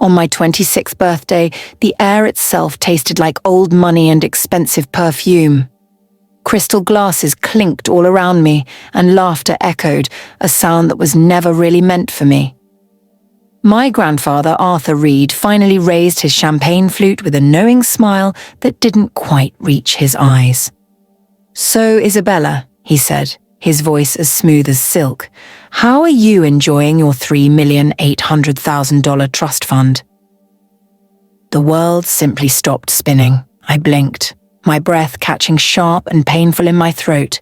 On my 26th birthday, the air itself tasted like old money and expensive perfume. Crystal glasses clinked all around me, and laughter echoed, a sound that was never really meant for me. My grandfather, Arthur Reed, finally raised his champagne flute with a knowing smile that didn't quite reach his eyes. "So, Isabella," he said, his voice as smooth as silk, "how are you enjoying your $3,800,000 trust fund?" The world simply stopped spinning. I blinked, my breath catching sharp and painful in my throat.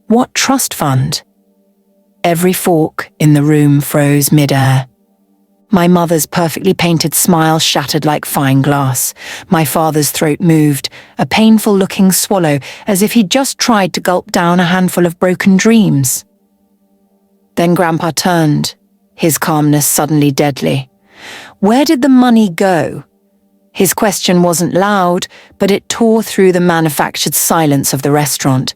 What trust fund? Every fork in the room froze mid-air. My mother's perfectly painted smile shattered like fine glass. My father's throat moved, a painful-looking swallow, as if he'd just tried to gulp down a handful of broken dreams. Then Grandpa turned, his calmness suddenly deadly. Where did the money go? His question wasn't loud, but it tore through the manufactured silence of the restaurant.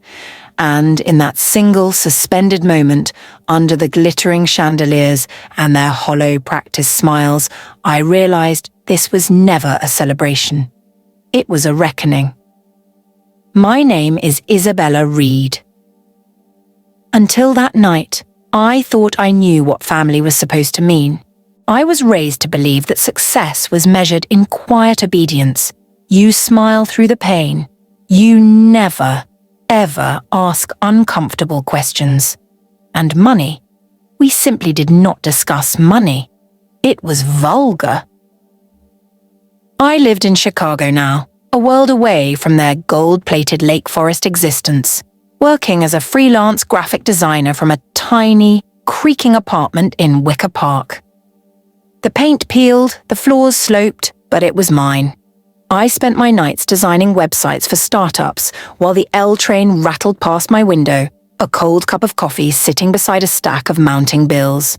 And in that single suspended moment, under the glittering chandeliers and their hollow practiced smiles, I realized this was never a celebration. It was a reckoning. My name is Isabella Reed. Until that night, I thought I knew what family was supposed to mean. I was raised to believe that success was measured in quiet obedience. You smile through the pain. You never, ever ask uncomfortable questions. And money? We simply did not discuss money. It was vulgar. I lived in Chicago now, a world away from their gold-plated Lake Forest existence, working as a freelance graphic designer from a tiny, creaking apartment in Wicker Park. The paint peeled, the floors sloped, but it was mine. I spent my nights designing websites for startups while the L train rattled past my window, a cold cup of coffee sitting beside a stack of mounting bills.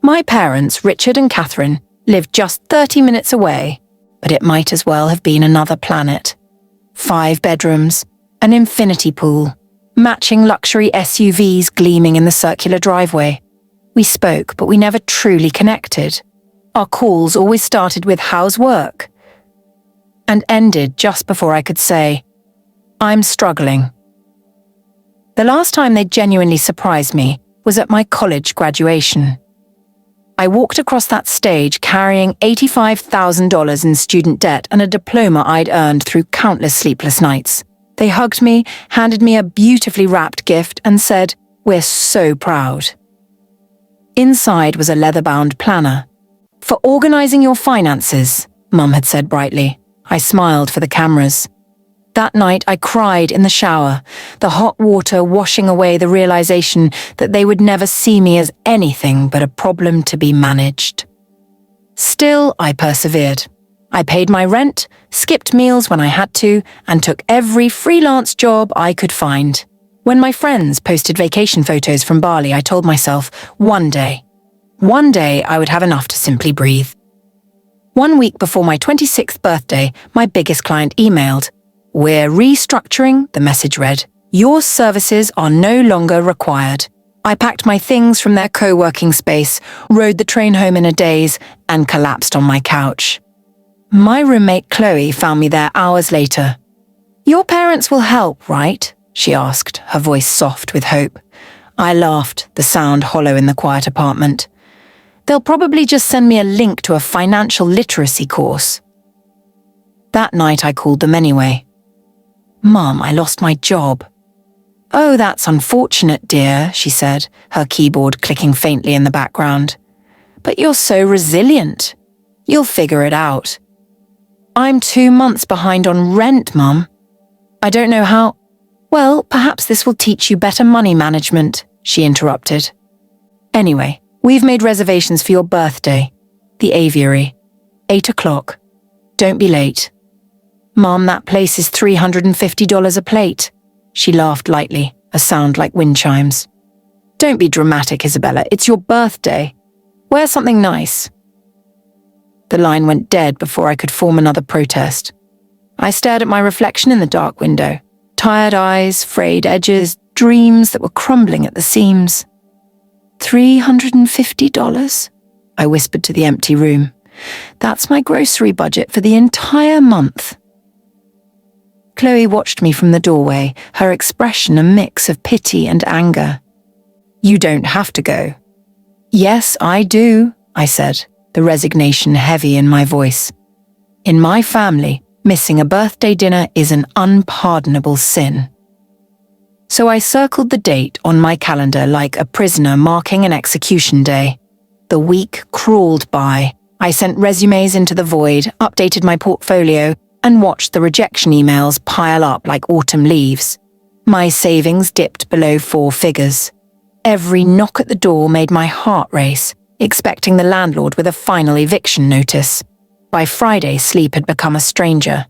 My parents, Richard and Catherine, lived just 30 minutes away, but it might as well have been another planet. 5 bedrooms, an infinity pool, matching luxury SUVs gleaming in the circular driveway. We spoke, but we never truly connected. Our calls always started with "How's work?" and ended just before I could say, "I'm struggling." The last time they genuinely surprised me was at my college graduation. I walked across that stage carrying $85,000 in student debt and a diploma I'd earned through countless sleepless nights. They hugged me, handed me a beautifully wrapped gift, and said, "We're so proud." Inside was a leather-bound planner. "For organizing your finances," Mum had said brightly. I smiled for the cameras. That night I cried in the shower, the hot water washing away the realization that they would never see me as anything but a problem to be managed. Still, I persevered. I paid my rent, skipped meals when I had to, and took every freelance job I could find. When my friends posted vacation photos from Bali, I told myself, one day I would have enough to simply breathe. 1 week before my 26th birthday, my biggest client emailed. "We're restructuring," the message read. "Your services are no longer required." I packed my things from their co-working space, rode the train home in a daze, and collapsed on my couch. My roommate Chloe found me there hours later. "Your parents will help, right?" she asked, her voice soft with hope. I laughed, the sound hollow in the quiet apartment. "They'll probably just send me a link to a financial literacy course." That night I called them anyway. "Mum, I lost my job." "Oh, that's unfortunate, dear," she said, her keyboard clicking faintly in the background. "But you're so resilient. You'll figure it out." "I'm 2 months behind on rent, Mum." "I don't know how—" "Well, perhaps this will teach you better money management," she interrupted. "Anyway, we've made reservations for your birthday. The Aviary. 8 o'clock. Don't be late." "Mum, that place is $350 a plate." She laughed lightly, a sound like wind chimes. "Don't be dramatic, Isabella. It's your birthday. Wear something nice." The line went dead before I could form another protest. I stared at my reflection in the dark window. Tired eyes, frayed edges, dreams that were crumbling at the seams. $350? I whispered to the empty room. That's my grocery budget for the entire month. Chloe watched me from the doorway, her expression a mix of pity and anger. You don't have to go. Yes, I do, I said, the resignation heavy in my voice. In my family, missing a birthday dinner is an unpardonable sin. So I circled the date on my calendar like a prisoner marking an execution day. The week crawled by. I sent resumes into the void, updated my portfolio, and watched the rejection emails pile up like autumn leaves. My savings dipped below 4 figures. Every knock at the door made my heart race, expecting the landlord with a final eviction notice. By Friday, sleep had become a stranger.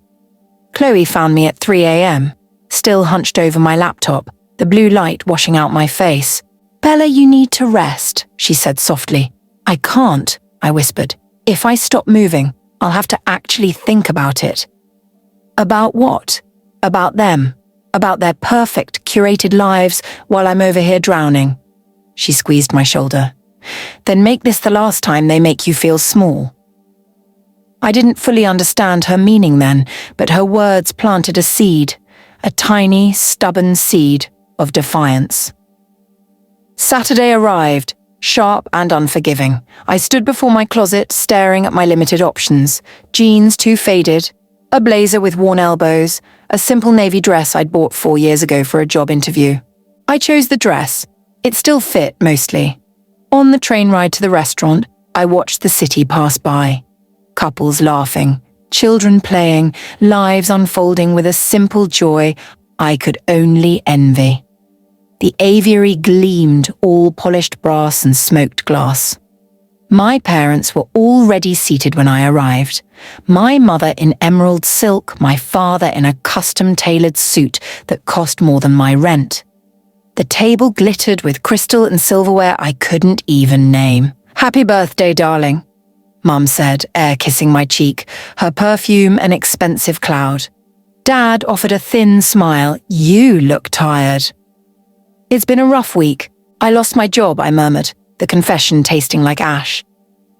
Chloe found me at 3 a.m., still hunched over my laptop, the blue light washing out my face. Bella, you need to rest, she said softly. I can't, I whispered. If I stop moving, I'll have to actually think about it. About what? About them. About their perfect, curated lives while I'm over here drowning. She squeezed my shoulder. Then make this the last time they make you feel small. I didn't fully understand her meaning then, but her words planted a seed, a tiny, stubborn seed of defiance. Saturday arrived, sharp and unforgiving. I stood before my closet, staring at my limited options. Jeans too faded, a blazer with worn elbows, a simple navy dress I'd bought 4 years ago for a job interview. I chose the dress. It still fit, mostly. On the train ride to the restaurant, I watched the city pass by. Couples laughing, children playing, lives unfolding with a simple joy I could only envy. The aviary gleamed, all polished brass and smoked glass. My parents were already seated when I arrived. My mother in emerald silk, my father in a custom-tailored suit that cost more than my rent. The table glittered with crystal and silverware I couldn't even name. Happy birthday, darling, Mum said, air-kissing my cheek, her perfume an expensive cloud. Dad offered a thin smile. You look tired. It's been a rough week. I lost my job, I murmured, the confession tasting like ash.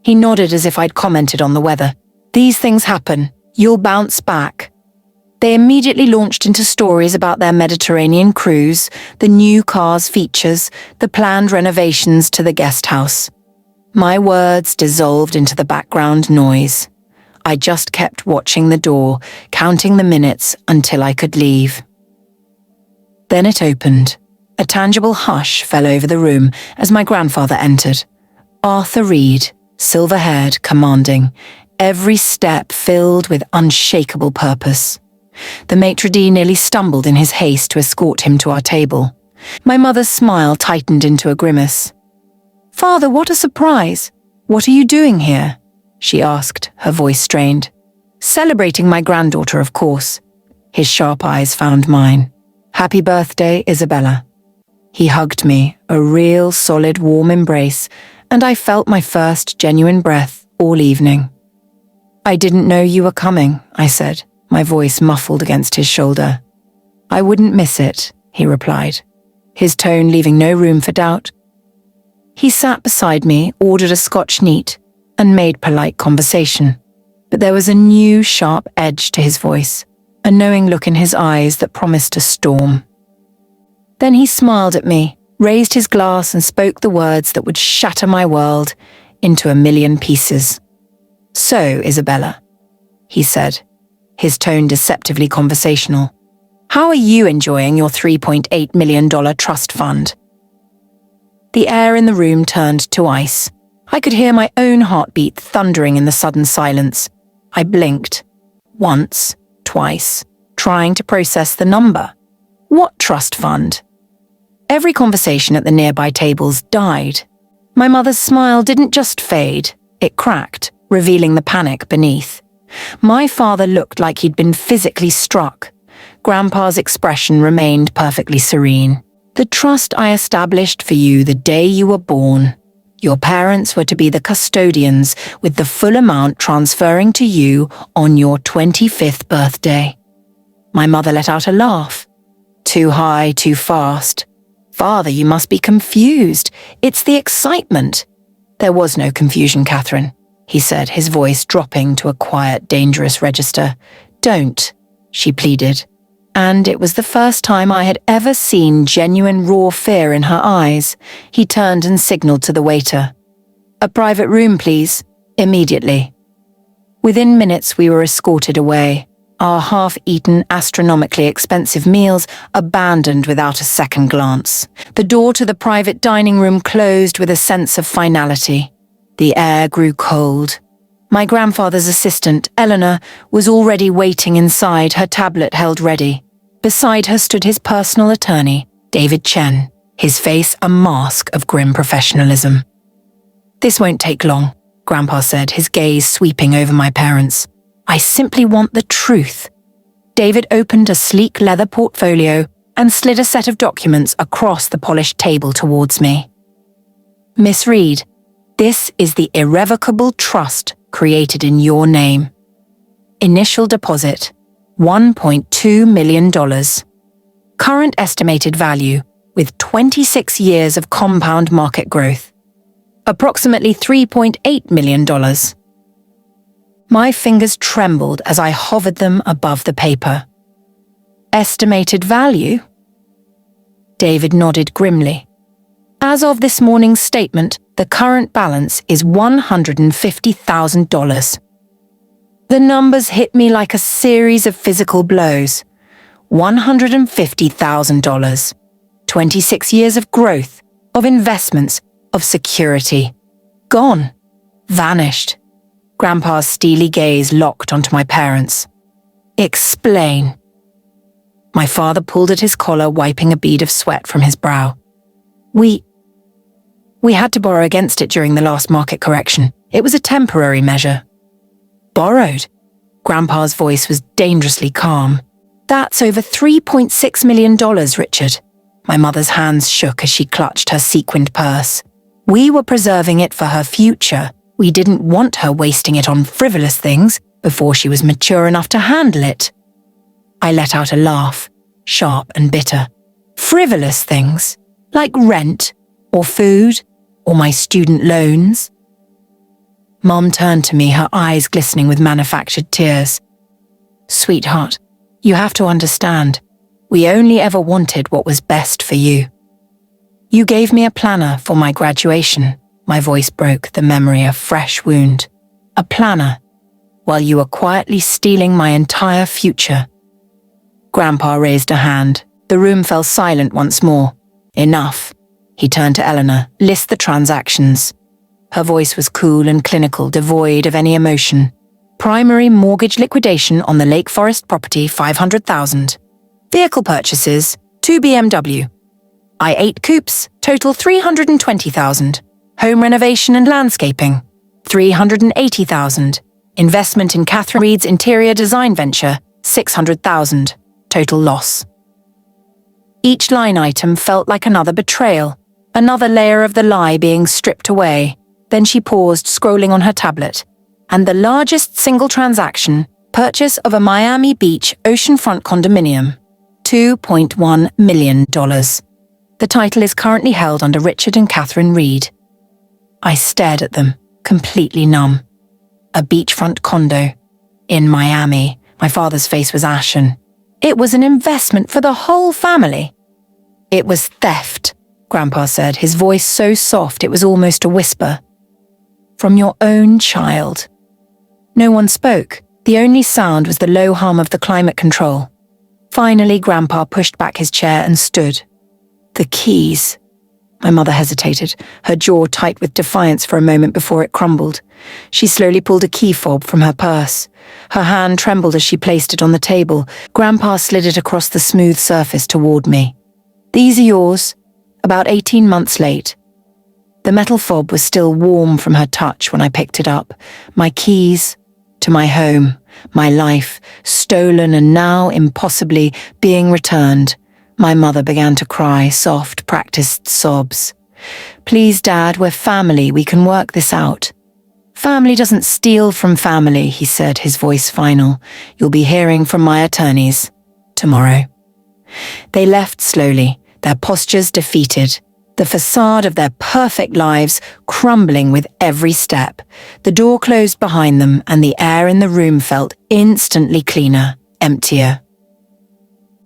He nodded as if I'd commented on the weather. These things happen. You'll bounce back. They immediately launched into stories about their Mediterranean cruise, the new car's features, the planned renovations to the guest house. My words dissolved into the background noise. I just kept watching the door, counting the minutes until I could leave. Then it opened. A tangible hush fell over the room as my grandfather entered. Arthur Reed, silver-haired, commanding, every step filled with unshakable purpose. The maitre d' nearly stumbled in his haste to escort him to our table. My mother's smile tightened into a grimace. Father, what a surprise! What are you doing here? She asked, her voice strained. Celebrating my granddaughter, of course. His sharp eyes found mine. Happy birthday, Isabella. He hugged me, a real, solid, warm embrace, and I felt my first genuine breath all evening. I didn't know you were coming, I said, my voice muffled against his shoulder. I wouldn't miss it, he replied, his tone leaving no room for doubt. He sat beside me, ordered a Scotch neat, and made polite conversation. But there was a new, sharp edge to his voice, a knowing look in his eyes that promised a storm. Then he smiled at me, raised his glass and spoke the words that would shatter my world into a million pieces. So, Isabella, he said, his tone deceptively conversational, how are you enjoying your $3.8 million trust fund? The air in the room turned to ice. I could hear my own heartbeat thundering in the sudden silence. I blinked. Once, twice, trying to process the number. What trust fund? Every conversation at the nearby tables died. My mother's smile didn't just fade, it cracked, revealing the panic beneath. My father looked like he'd been physically struck. Grandpa's expression remained perfectly serene. The trust I established for you the day you were born. Your parents were to be the custodians, with the full amount transferring to you on your 25th birthday. My mother let out a laugh. Too high, too fast. Father, you must be confused. It's the excitement. There was no confusion, Catherine. he said, his voice dropping to a quiet, dangerous register. Don't, she pleaded. And it was the first time I had ever seen genuine raw fear in her eyes. He turned and signaled to the waiter. A private room, please, immediately. Within minutes we were escorted away, our half-eaten, astronomically expensive meals abandoned without a second glance. The door to the private dining room closed with a sense of finality. The air grew cold. My grandfather's assistant, Eleanor, was already waiting inside, her tablet held ready. Beside her stood his personal attorney, David Chen, his face a mask of grim professionalism. "This won't take long," Grandpa said, his gaze sweeping over my parents. "I simply want the truth." David opened a sleek leather portfolio and slid a set of documents across the polished table towards me. "Miss Reed, this is the irrevocable trust created in your name. Initial deposit, $1.2 million. Current estimated value, with 26 years of compound market growth. Approximately $3.8 million. My fingers trembled as I hovered them above the paper. Estimated value? David nodded grimly. As of this morning's statement, the current balance is $150,000. The numbers hit me like a series of physical blows. $150,000. 26 years of growth, of investments, of security. Gone. Vanished. Grandpa's steely gaze locked onto my parents. Explain. My father pulled at his collar, wiping a bead of sweat from his brow. We had to borrow against it during the last market correction. It was a temporary measure. Borrowed? Grandpa's voice was dangerously calm. That's over $3.6 million, Richard. My mother's hands shook as she clutched her sequined purse. We were preserving it for her future. We didn't want her wasting it on frivolous things before she was mature enough to handle it. I let out a laugh, sharp and bitter. Frivolous things, like rent, or food, or my student loans. Mom turned to me, her eyes glistening with manufactured tears. Sweetheart, you have to understand, we only ever wanted what was best for you. You gave me a planner for my graduation. My voice broke, the memory of a fresh wound. A planner, while you were quietly stealing my entire future. Grandpa raised a hand. The room fell silent once more. Enough. He turned to Eleanor. List the transactions. Her voice was cool and clinical, devoid of any emotion. Primary mortgage liquidation on the Lake Forest property, $500,000. Vehicle purchases, 2 BMW. I-8 coupes, total $320,000. Home renovation and landscaping, $380,000. Investment in Catherine Reed's interior design venture, $600,000. Total loss. Each line item felt like another betrayal, another layer of the lie being stripped away. Then she paused, scrolling on her tablet. And the largest single transaction, purchase of a Miami Beach oceanfront condominium, $2.1 million. The title is currently held under Richard and Catherine Reed. I stared at them, completely numb. A beachfront condo. In Miami. My father's face was ashen. It was an investment for the whole family. It was theft, Grandpa said, his voice so soft it was almost a whisper. From your own child. No one spoke. The only sound was the low hum of the climate control. Finally, Grandpa pushed back his chair and stood. The keys. My mother hesitated, her jaw tight with defiance for a moment before it crumbled. She slowly pulled a key fob from her purse. Her hand trembled as she placed it on the table. Grandpa slid it across the smooth surface toward me. These are yours, about 18 months late. The metal fob was still warm from her touch when I picked it up. My keys to my home, my life, stolen and now, impossibly, being returned. My mother began to cry, soft, practiced sobs. Please, Dad, we're family, we can work this out. Family doesn't steal from family, he said, his voice final. You'll be hearing from my attorneys tomorrow. They left slowly, their postures defeated. the facade of their perfect lives crumbling with every step. The door closed behind them and the air in the room felt instantly cleaner, emptier.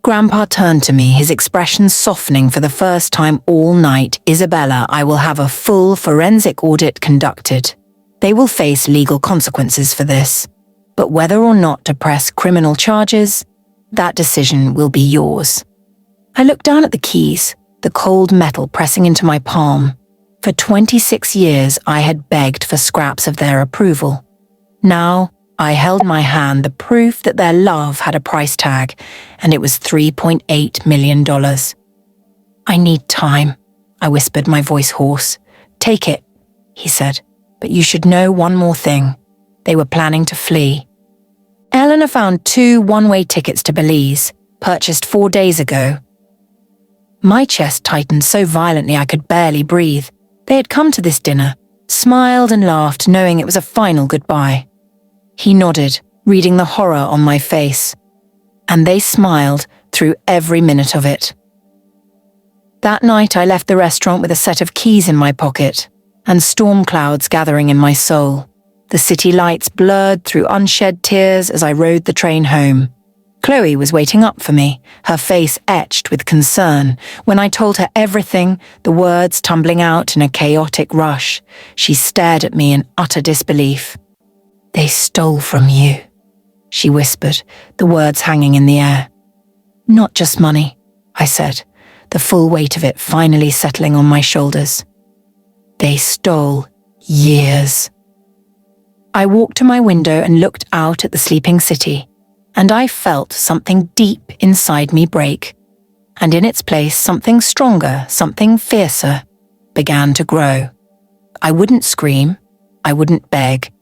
Grandpa turned to me, his expression softening for the first time all night. "Isabella, I will have a full forensic audit conducted. They will face legal consequences for this. But whether or not to press criminal charges, that decision will be yours." I looked down at the keys, the cold metal pressing into my palm. For 26 years, I had begged for scraps of their approval. Now, I held in my hand the proof that their love had a price tag, and it was $3.8 million. "I need time," I whispered, my voice hoarse. "Take it," he said, "but you should know one more thing. They were planning to flee." Eleanor found 2 one-way tickets to Belize, purchased 4 days ago. My chest tightened so violently I could barely breathe. They had come to this dinner, smiled and laughed, knowing it was a final goodbye. He nodded, reading the horror on my face, and they smiled through every minute of it. That night I left the restaurant with a set of keys in my pocket and storm clouds gathering in my soul. The city lights blurred through unshed tears as I rode the train home. Chloe was waiting up for me, her face etched with concern. When I told her everything, the words tumbling out in a chaotic rush, she stared at me in utter disbelief. "They stole from you," she whispered, the words hanging in the air. "Not just money," I said, the full weight of it finally settling on my shoulders. "They stole years." I walked to my window and looked out at the sleeping city, and I felt something deep inside me break, and in its place something stronger, something fiercer, began to grow. I wouldn't scream, I wouldn't beg,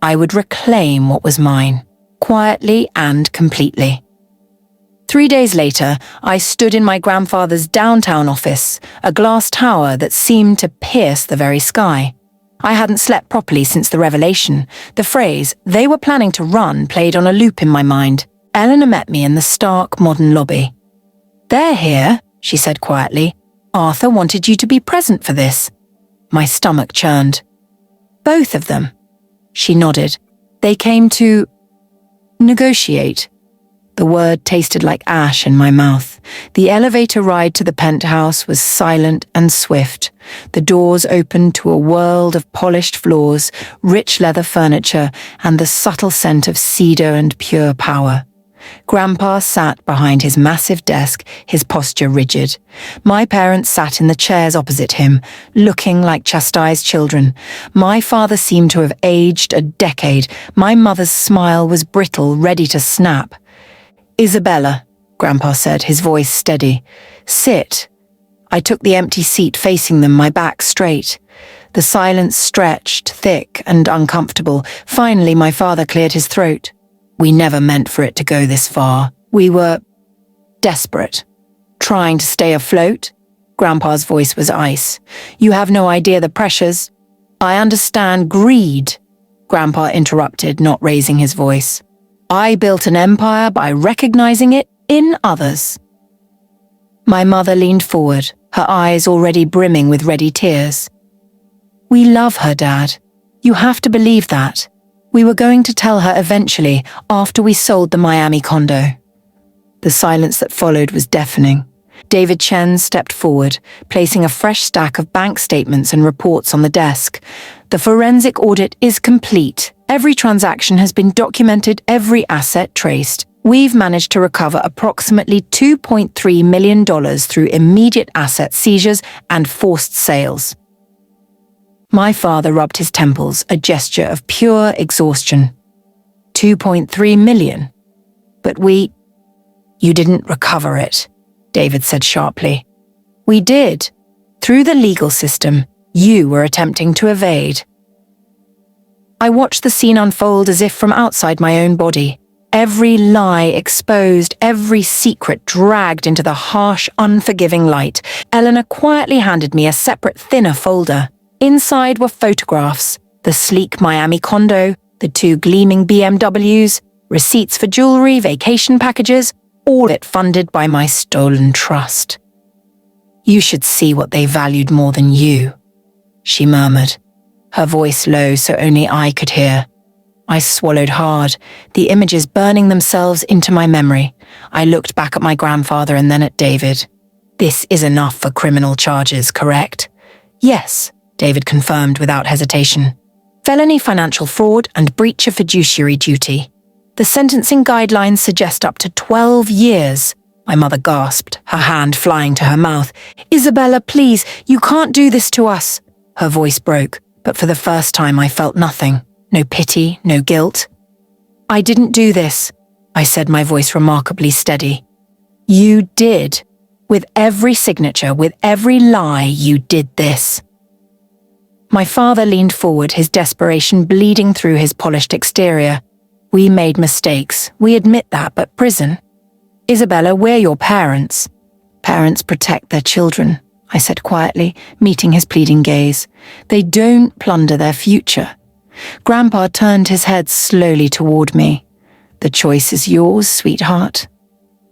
I would reclaim what was mine, quietly and completely. 3 days later, I stood in my grandfather's downtown office, a glass tower that seemed to pierce the very sky. I hadn't slept properly since the revelation. The phrase, "they were planning to run," played on a loop in my mind. Eleanor met me in the stark modern lobby. "They're here," she said quietly. "Arthur wanted you to be present for this." My stomach churned. "Both of them?" She nodded. "They came to negotiate." The word tasted like ash in my mouth. The elevator ride to the penthouse was silent and swift. The doors opened to a world of polished floors, rich leather furniture, and the subtle scent of cedar and pure power. Grandpa sat behind his massive desk, his posture rigid. My parents sat in the chairs opposite him, looking like chastised children. My father seemed to have aged a decade. My mother's smile was brittle, ready to snap. "Isabella," Grandpa said, his voice steady. "Sit." I took the empty seat facing them, my back straight. The silence stretched, thick and uncomfortable. Finally, my father cleared his throat. "We never meant for it to go this far. We were desperate. Trying to stay afloat." Grandpa's voice was ice. "You have no idea the pressures." "I understand greed," Grandpa interrupted, not raising his voice. "I built an empire by recognizing it in others." My mother leaned forward, her eyes already brimming with ready tears. "We love her, Dad. You have to believe that. We were going to tell her eventually, after we sold the Miami condo." The silence that followed was deafening. David Chen stepped forward, placing a fresh stack of bank statements and reports on the desk. "The forensic audit is complete. Every transaction has been documented, every asset traced. We've managed to recover approximately $2.3 million through immediate asset seizures and forced sales." My father rubbed his temples, a gesture of pure exhaustion. $2.3 million? But You didn't recover it, David said sharply. "We did. Through the legal system, you were attempting to evade." I watched the scene unfold as if from outside my own body. Every lie exposed, every secret dragged into the harsh, unforgiving light. Eleanor quietly handed me a separate, thinner folder. Inside were photographs, the sleek Miami condo, the 2 gleaming BMWs, receipts for jewelry, vacation packages, all it funded by my stolen trust. You should see what they valued more than you, she murmured, her voice low so only I could hear. I swallowed hard, the images burning themselves into my memory. I looked back at my grandfather and then at David. This is enough for criminal charges, correct? Yes, David confirmed without hesitation. Felony financial fraud and breach of fiduciary duty. The sentencing guidelines suggest up to 12 years. My mother gasped, her hand flying to her mouth. Isabella, please, you can't do this to us. Her voice broke, but for the first time I felt nothing. No pity, no guilt. I didn't do this, I said, my voice remarkably steady. You did. With every signature, with every lie, you did this. My father leaned forward, his desperation bleeding through his polished exterior. We made mistakes, we admit that, but prison? Isabella, we're your parents. Parents protect their children, I said quietly, meeting his pleading gaze. They don't plunder their future. Grandpa turned his head slowly toward me. The choice is yours, sweetheart.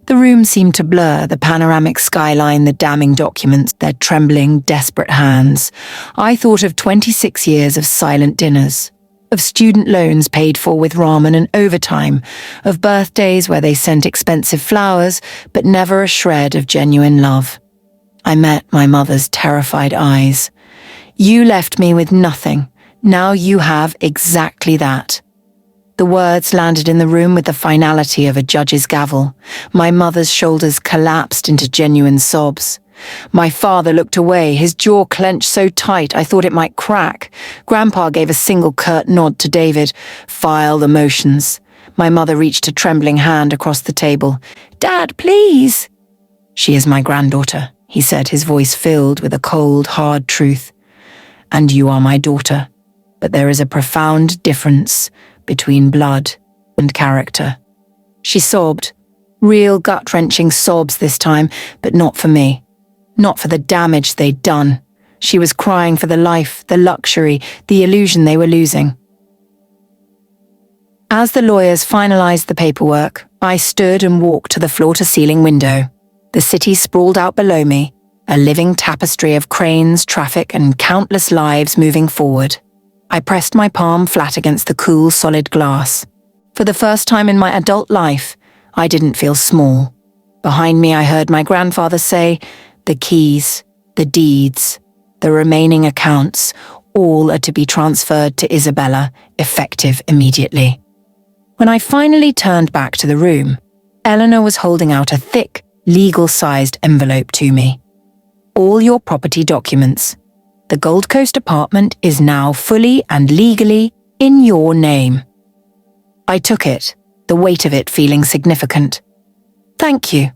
The room seemed to blur, the panoramic skyline, the damning documents, their trembling, desperate hands. I thought of 26 years of silent dinners, of student loans paid for with ramen and overtime, of birthdays where they sent expensive flowers, but never a shred of genuine love. I met my mother's terrified eyes. You left me with nothing. Now you have exactly that. The words landed in the room with the finality of a judge's gavel. My mother's shoulders collapsed into genuine sobs. My father looked away, his jaw clenched so tight I thought it might crack. Grandpa gave a single curt nod to David. File the motions. My mother reached a trembling hand across the table. Dad, please. She is my granddaughter, he said, his voice filled with a cold, hard truth. And you are my daughter. But there is a profound difference between blood and character. She sobbed, real gut-wrenching sobs this time, but not for me. Not for the damage they'd done. She was crying for the life, the luxury, the illusion they were losing. As the lawyers finalized the paperwork, I stood and walked to the floor-to-ceiling window. The city sprawled out below me, a living tapestry of cranes, traffic, and countless lives moving forward. I pressed my palm flat against the cool, solid glass. For the first time in my adult life, I didn't feel small. Behind me, I heard my grandfather say, the keys, the deeds, the remaining accounts, all are to be transferred to Isabella, effective immediately. When I finally turned back to the room, Eleanor was holding out a thick, legal-sized envelope to me. All your property documents. The Gold Coast apartment is now fully and legally in your name. I took it, the weight of it feeling significant. Thank you,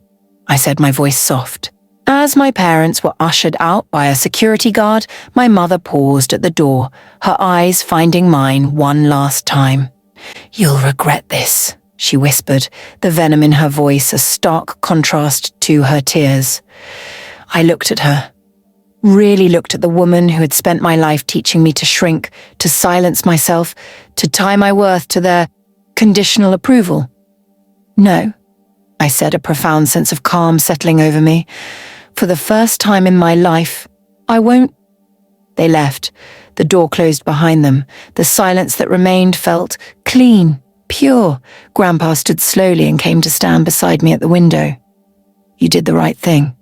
I said, my voice soft. As my parents were ushered out by a security guard, my mother paused at the door, her eyes finding mine one last time. You'll regret this, she whispered, the venom in her voice a stark contrast to her tears. I looked at her. Really looked at the woman who had spent my life teaching me to shrink, to silence myself, to tie my worth to their conditional approval. No, I said, a profound sense of calm settling over me. For the first time in my life, I won't. They left. The door closed behind them. The silence that remained felt clean, pure. Grandpa stood slowly and came to stand beside me at the window. You did the right thing.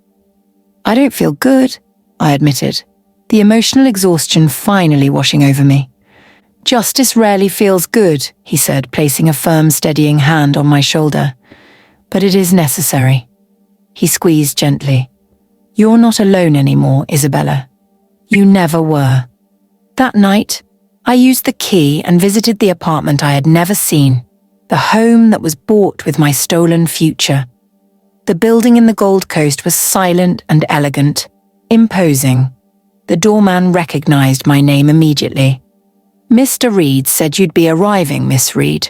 I don't feel good, I admitted, the emotional exhaustion finally washing over me. Justice rarely feels good, he said, placing a firm, steadying hand on my shoulder. But it is necessary. He squeezed gently. You're not alone anymore, Isabella. You never were. That night, I used the key and visited the apartment I had never seen, the home that was bought with my stolen future. The building in the Gold Coast was silent and elegant. Imposing. The doorman recognized my name immediately. Mr. Reed said you'd be arriving, Miss Reed.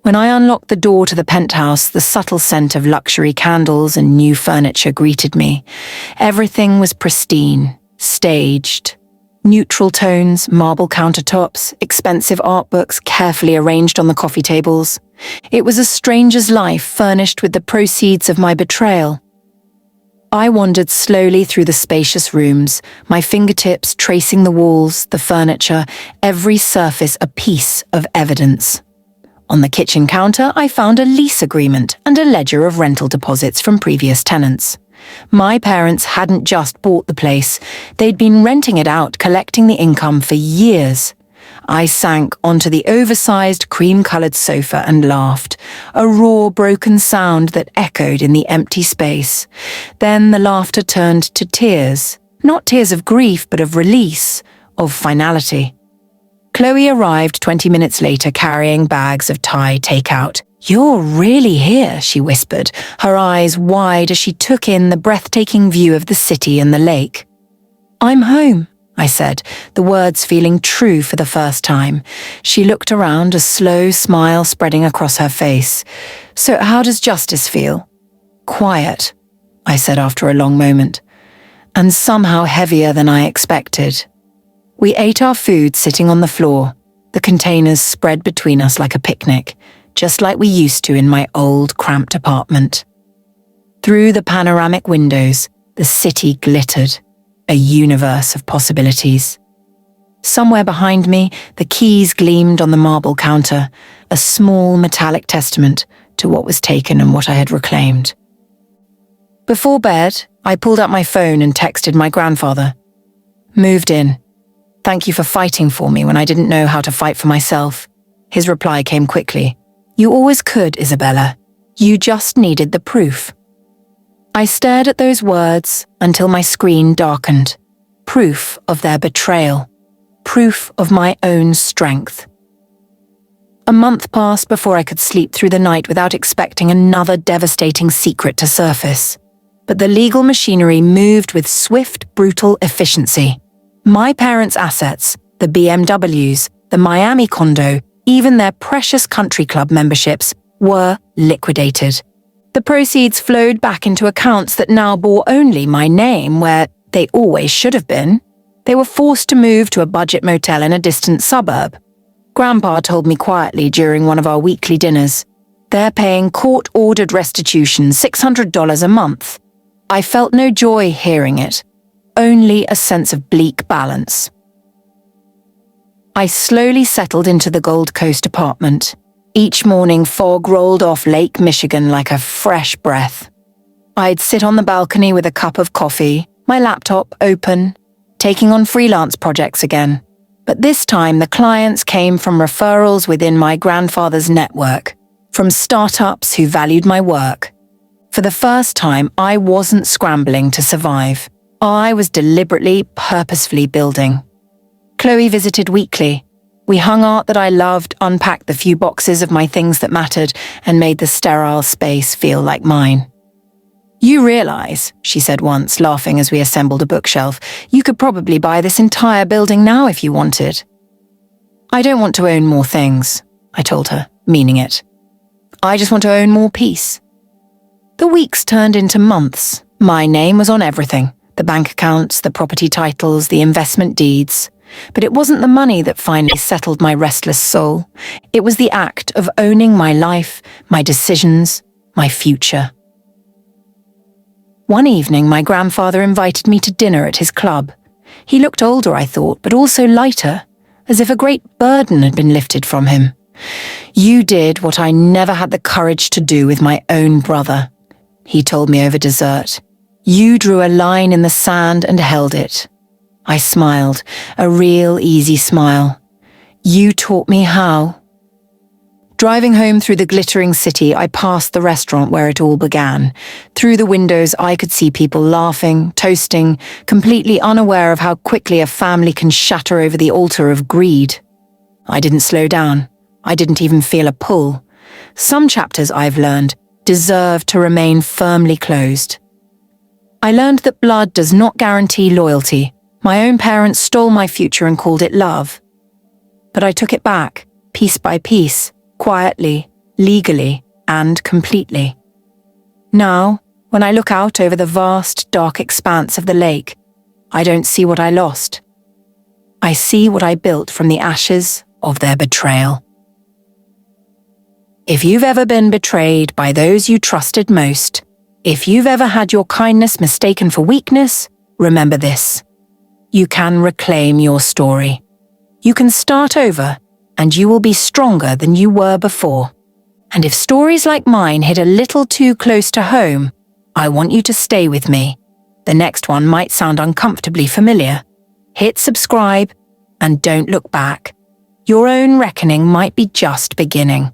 When I unlocked the door to the penthouse, the subtle scent of luxury candles and new furniture greeted me. Everything was pristine, staged. Neutral tones, marble countertops, expensive art books carefully arranged on the coffee tables. It was a stranger's life furnished with the proceeds of my betrayal. I wandered slowly through the spacious rooms, my fingertips tracing the walls, the furniture, every surface a piece of evidence. On the kitchen counter, I found a lease agreement and a ledger of rental deposits from previous tenants. My parents hadn't just bought the place, they'd been renting it out, collecting the income for years. I sank onto the oversized cream-colored sofa and laughed, a raw, broken sound that echoed in the empty space. Then the laughter turned to tears, not tears of grief, but of release, of finality. Chloe arrived 20 minutes later carrying bags of Thai takeout. "You're really here," she whispered, her eyes wide as she took in the breathtaking view of the city and the lake. "I'm home," I said, the words feeling true for the first time. She looked around, a slow smile spreading across her face. "So how does justice feel?" "Quiet," I said after a long moment, "and somehow heavier than I expected." We ate our food sitting on the floor, the containers spread between us like a picnic, just like we used to in my old, cramped apartment. Through the panoramic windows, the city glittered, a universe of possibilities. Somewhere behind me, the keys gleamed on the marble counter, a small metallic testament to what was taken and what I had reclaimed. Before bed, I pulled out my phone and texted my grandfather. "Moved in. Thank you for fighting for me when I didn't know how to fight for myself." His reply came quickly. "You always could, Isabella. You just needed the proof." I stared at those words until my screen darkened. Proof of their betrayal. Proof of my own strength. A month passed before I could sleep through the night without expecting another devastating secret to surface. But the legal machinery moved with swift, brutal efficiency. My parents' assets, the BMWs, the Miami condo, even their precious country club memberships, were liquidated. The proceeds flowed back into accounts that now bore only my name where they always should have been. They were forced to move to a budget motel in a distant suburb. Grandpa told me quietly during one of our weekly dinners, "They're paying court-ordered restitution $600 a month." I felt no joy hearing it, only a sense of bleak balance. I slowly settled into the Gold Coast apartment. Each morning, fog rolled off Lake Michigan like a fresh breath. I'd sit on the balcony with a cup of coffee, my laptop open, taking on freelance projects again. But this time, the clients came from referrals within my grandfather's network, from startups who valued my work. For the first time, I wasn't scrambling to survive. I was deliberately, purposefully building. Chloe visited weekly. We hung art that I loved, unpacked the few boxes of my things that mattered, and made the sterile space feel like mine. "You realize," she said once, laughing as we assembled a bookshelf, "you could probably buy this entire building now if you wanted." "I don't want to own more things," I told her, meaning it. "I just want to own more peace." The weeks turned into months. My name was on everything. The bank accounts, the property titles, the investment deeds. But it wasn't the money that finally settled my restless soul. It was the act of owning my life, my decisions, my future. One evening, my grandfather invited me to dinner at his club. He looked older, I thought, but also lighter, as if a great burden had been lifted from him. "You did what I never had the courage to do with my own brother," he told me over dessert. "You drew a line in the sand and held it." I smiled, a real easy smile. "You taught me how." Driving home through the glittering city, I passed the restaurant where it all began. Through the windows, I could see people laughing, toasting, completely unaware of how quickly a family can shatter over the altar of greed. I didn't slow down. I didn't even feel a pull. Some chapters, I've learned, deserve to remain firmly closed. I learned that blood does not guarantee loyalty. My own parents stole my future and called it love. But I took it back, piece by piece, quietly, legally, and completely. Now, when I look out over the vast, dark expanse of the lake, I don't see what I lost. I see what I built from the ashes of their betrayal. If you've ever been betrayed by those you trusted most, If you've ever had your kindness mistaken for weakness, remember this. You can reclaim your story. You can start over, and you will be stronger than you were before. And if stories like mine hit a little too close to home, I want you to stay with me. The next one might sound uncomfortably familiar. Hit subscribe, and don't look back. Your own reckoning might be just beginning.